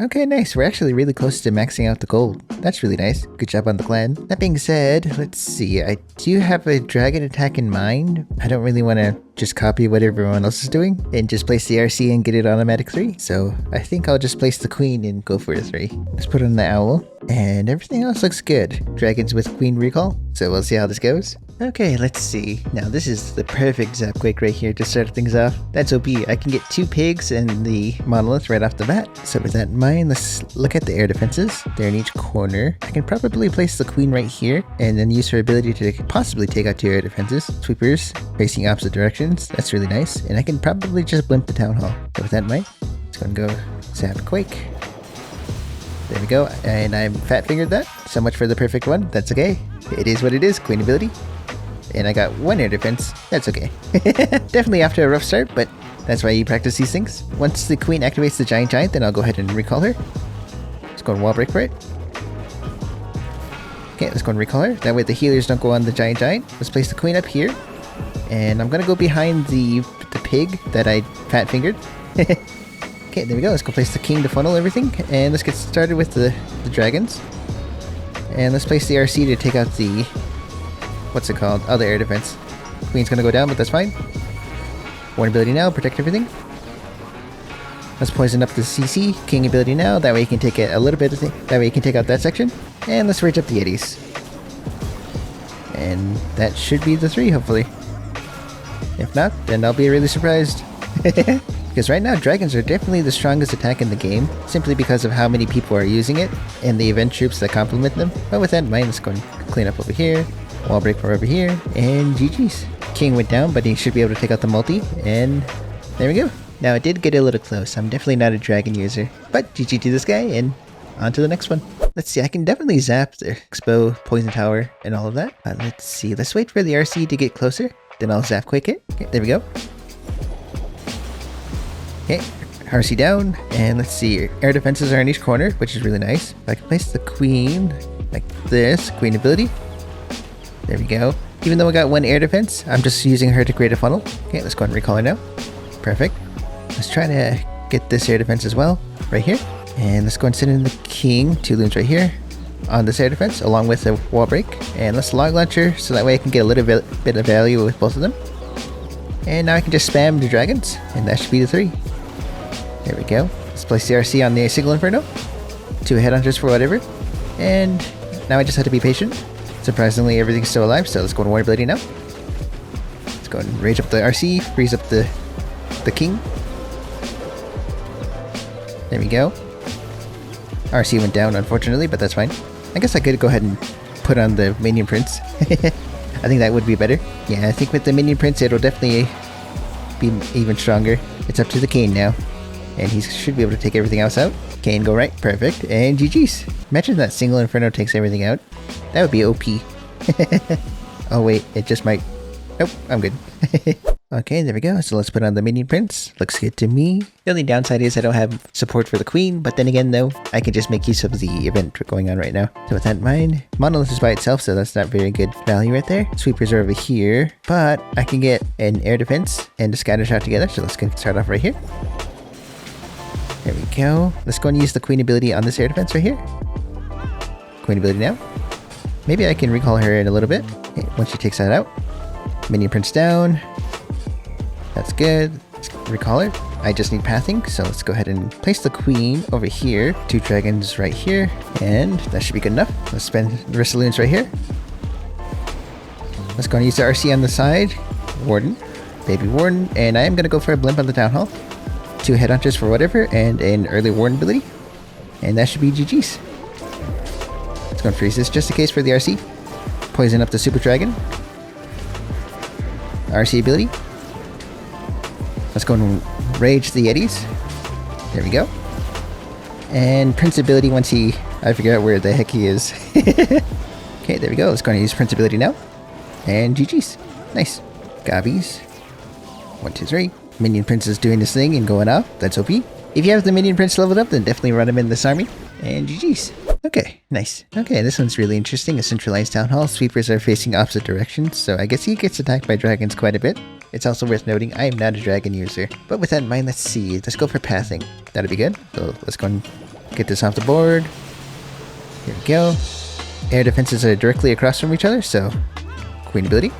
Okay, nice. We're actually really close to maxing out the gold. That's really nice. Good job on the clan. That being said, let's see. I do have a dragon attack in mind. I don't really want to just copy what everyone else is doing and just place the RC and get it automatic 3. So I think I'll just place the queen and go for a 3. Let's put on the owl. And everything else looks good. Dragons with queen recall. So we'll see how this goes. Okay, let's see. Now this is the perfect Zapquake right here to start things off. That's OP. I can get 2 pigs and the monolith right off the bat. So with that in mind, let's look at the air defenses. They're in each corner. I can probably place the queen right here and then use her ability to possibly take out 2 air defenses. Sweepers facing opposite directions. That's really nice. And I can probably just blimp the town hall. So with that in mind, let's go and go Zapquake. There we go. And I fat fingered that. So much for the perfect one. That's okay. It is what it is. Queen ability. And I got 1 air defense. That's okay. Definitely after a rough start, but that's why you practice these things. Once the queen activates the giant, then I'll go ahead and recall her. Let's go and wall break for it. Okay, let's go and recall her. That way the healers don't go on the giant. Let's place the queen up here. And I'm going to go behind the pig that I fat fingered. Okay, there we go. Let's go place the king to funnel everything. And let's get started with the dragons. And let's place the RC to take out the... what's it called? Oh, the air defense. Queen's gonna go down, but that's fine. 1 ability now, protect everything. Let's poison up the CC. King ability now, that way you can take a little bit of thing. That way you can take out that section. And let's rage up the eddies. And that should be the 3, hopefully. If not, then I'll be really surprised. Because right now, dragons are definitely the strongest attack in the game, simply because of how many people are using it, and the event troops that complement them. But with that in mind, let's go and clean up over here. Wall break for over here, and GG's. King went down, but he should be able to take out the multi, and there we go. Now it did get a little close. I'm definitely not a dragon user, but GG to this guy, and on to the next one. Let's see, I can definitely zap the Expo, Poison Tower, and all of that. Let's see, let's wait for the RC to get closer, then I'll Zapquake it. Okay, there we go. Okay, RC down, and let's see, air defenses are in each corner, which is really nice. If I can place the queen like this, queen ability. There we go. Even though I got 1 air defense, I'm just using her to create a funnel. Okay, let's go ahead and recall her now. Perfect. Let's try to get this air defense as well, right here. And let's go and send in the king, 2 loons right here, on this air defense, along with a wall break. And let's log launcher, so that way I can get a little bit of value with both of them. And now I can just spam the dragons, and that should be the 3. There we go. Let's place the RC on the single inferno. 2 headhunters for whatever. And now I just have to be patient. Surprisingly, everything's still alive, so let's go to War Ability now. Let's go and rage up the RC, freeze up the king. There we go. RC went down, unfortunately, but that's fine. I guess I could go ahead and put on the Minion Prince. I think that would be better. Yeah, I think with the Minion Prince, it'll definitely be even stronger. It's up to the Kane now, and he should be able to take everything else out. Kane go right, perfect, and GG's. Imagine that single Inferno takes everything out. That would be OP. Oh wait, it just might... Nope, I'm good. Okay, there we go. So let's put on the Minion Prince. Looks good to me. The only downside is I don't have support for the Queen, but then again though, I can just make use of the event going on right now. So with that in mind, Monolith is by itself, so that's not very good value right there. Sweepers are over here, but I can get an air defense and a scatter shot together, so let's start off right here. There we go. Let's go and use the Queen ability on this air defense right here. Queen ability now. Maybe I can recall her in a little bit. Okay, once she takes that out. Minion Prince down. That's good. Let's recall her. I just need pathing, so let's go ahead and place the Queen over here. 2 dragons right here, and that should be good enough. Let's spend the rest of the loons right here. Let's go and use the RC on the side. Warden. Baby Warden. And I am going to go for a blimp on the Town Hall. 2 headhunters for whatever, and an early Warden ability. And that should be GG's. Let's go and freeze this just in case for the RC. Poison up the Super Dragon. RC ability. Let's go and rage the Yetis. There we go. And Prince ability once I figure out where the heck he is. Okay, there we go. Let's go and use Prince ability now. And GG's. Nice. Gobbies. 1, 2, 3. Minion Prince is doing this thing and going up. That's OP. If you have the Minion Prince leveled up, then definitely run him in this army. And GG's. Okay, nice. Okay, this one's really interesting. A centralized town hall. Sweepers are facing opposite directions, so I guess he gets attacked by dragons quite a bit. It's also worth noting, I am not a dragon user. But with that in mind, let's see. Let's go for pathing. That'll be good. So let's go and Get this off the board. Here we go. Air defenses are directly across from each other, so queen ability.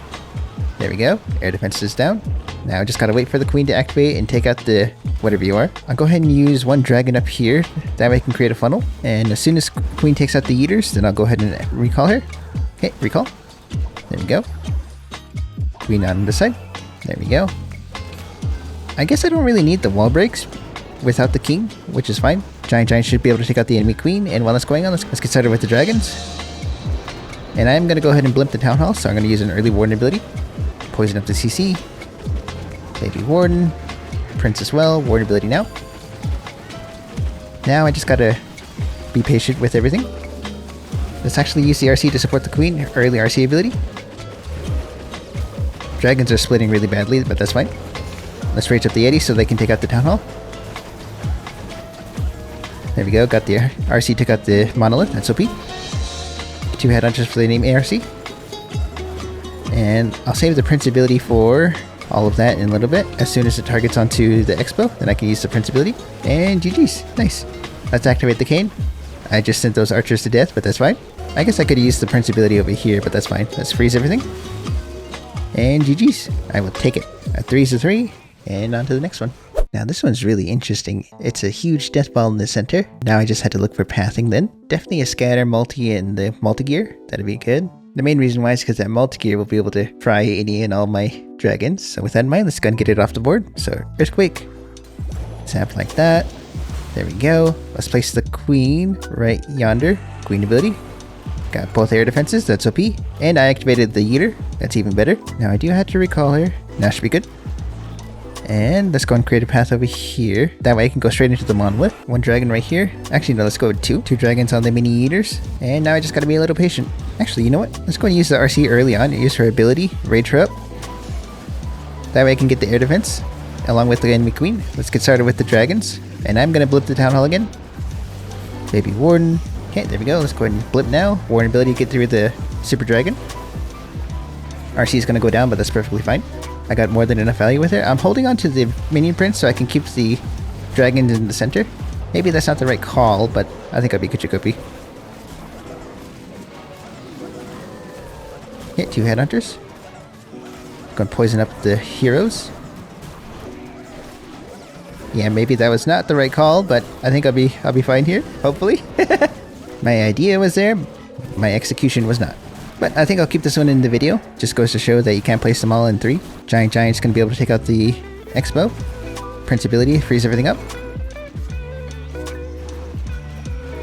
There we go. Air defense is down. Now I just gotta wait for the queen to activate and take out the whatever you are. I'll go ahead and use one dragon up here. That way I can create a funnel. And as soon as queen takes out the eaters, then I'll go ahead and recall her. Okay, recall. There we go. Queen on this side. There we go. I guess I don't really need the wall breaks without the king, which is fine. Giant should be able to take out the enemy queen. And while that's going on, let's get started with the dragons. And I'm going to go ahead and blimp the town hall, so I'm going to use an early warden ability. Poison up the CC. Baby warden. Prince as well. Warden ability now. Now I just got to be patient with everything. Let's actually use the RC to support the queen. Early RC ability. Dragons are splitting really badly, but that's fine. Let's rage up the Yeti so they can take out the town hall. There we go. Got the RC, took out the monolith. That's OP. 2 headhunters for the name ARC. And I'll save the Prince ability for all of that in a little bit. As soon as it targets onto the Expo, then I can use the Prince ability. And GG's. Nice. Let's activate the cane. I just sent those archers to death, but that's fine. I guess I could use the Prince ability over here, but that's fine. Let's freeze everything. And GG's. I will take it. A 3's a 3. And on to the next one. Now this one's really interesting. It's a huge death ball in the center. Now I just had to look for pathing then. Definitely a scatter multi in the multi-gear. That'd be good. The main reason why is because that multi-gear will be able to fry any and all my dragons. So with that in mind, let's go and get it off the board. So Earthquake. Zap like that. There we go. Let's place the queen right yonder. Queen ability. Got both air defenses. That's OP. And I activated the eater. That's even better. Now I do have to recall her. Now should be good. And let's go and create a path over here. That way I can go straight into the monolith. 1 dragon right here. Actually, no, let's go with 2. 2 dragons on the mini eaters. And now I just gotta be a little patient. Actually, you know what? Let's go and use the RC early on. Use her ability. Rage her up. That way I can get the air defense along with the enemy queen. Let's get started with the dragons. And I'm gonna blip the town hall again. Baby warden. Okay, there we go. Let's go ahead and blip now. Warden ability to get through the super dragon. RC is gonna go down, but that's perfectly fine. I got more than enough value with it. I'm holding on to the minion prince so I can keep the dragons in the center. Maybe that's not the right call, but I think I'll be Kuchikopi. Hit 2 headhunters. Gonna poison up the heroes. Yeah, maybe that was not the right call, but I think I'll be fine here, hopefully. My idea was there, my execution was not. But I think I'll keep this one in the video. Just goes to show that you can't place them all in 3. Giant's gonna be able to take out the Expo. Prince ability, freeze everything up.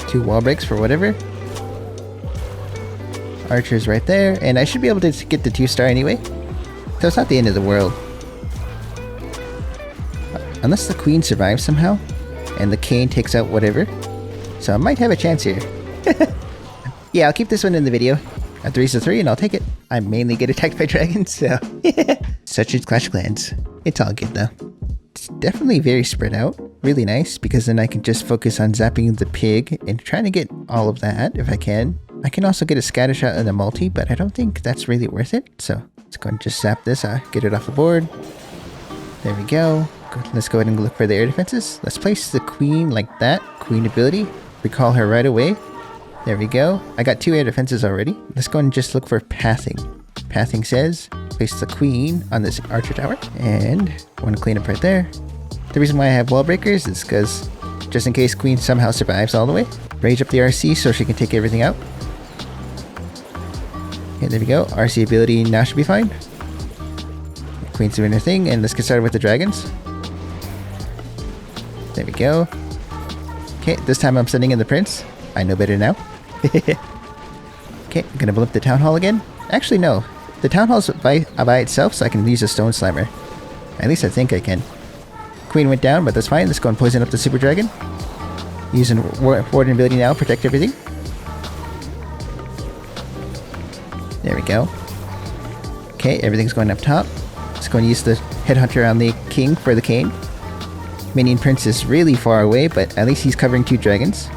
2 wall breaks for whatever. Archers right there. And I should be able to get the 2-star anyway. So it's not the end of the world. Unless the queen survives somehow. And the cane takes out whatever. So I might have a chance here. Yeah, I'll keep this one in the video. A 3's a 3 and I'll take it. I mainly get attacked by dragons, so such is Clash of Clans. It's all good though. It's definitely very spread out. Really nice, because then I can just focus on zapping the pig and trying to get all of that if I can. I can also get a scatter shot and a multi, but I don't think that's really worth it. So let's go and just zap this, get it off the board. There we go. Let's go ahead and look for the air defenses. Let's place the queen like that. Queen ability. Recall her right away. There we go. I got 2 air defenses already. Let's go and just look for pathing. Pathing says, place the queen on this archer tower. And I want to clean up right there. The reason why I have wall breakers is because just in case queen somehow survives all the way. Rage up the RC so she can take everything out. Okay, there we go. RC ability now should be fine. Queen's doing her thing, and let's get started with the dragons. There we go. Okay, this time I'm sending in the prince. I know better now. Okay, I'm gonna blip the town hall again. Actually, no. The town hall's by itself, so I can use a stone slammer. At least I think I can. Queen went down, but that's fine. Let's go and poison up the super dragon. Using warden ability now, protect everything. There we go. Okay, everything's going up top. Let's go and use the headhunter on the king for the cane. Minion prince is really far away, but at least he's covering 2 dragons.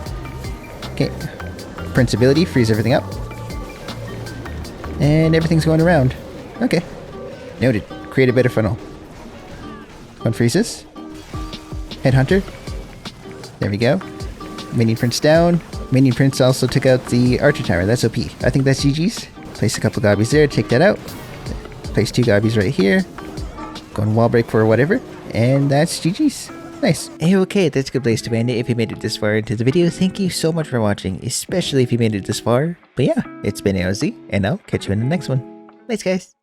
Okay, prince ability, freeze everything up. And everything's going around. Okay, noted. Create a better funnel. One freezes. Headhunter. There we go. Minion Prince down. Minion Prince also took out the Archer Tower. That's OP. I think that's GG's. Place a couple Gobbies there, take that out. Place 2 Gobbies right here. Go on wall break for whatever. And that's GG's. Nice. Hey, okay, that's a good place to end it. If you made it this far into the video, thank you so much for watching, especially if you made it this far. But yeah, it's been AOZ, and I'll catch you in the next one. Thanks, guys.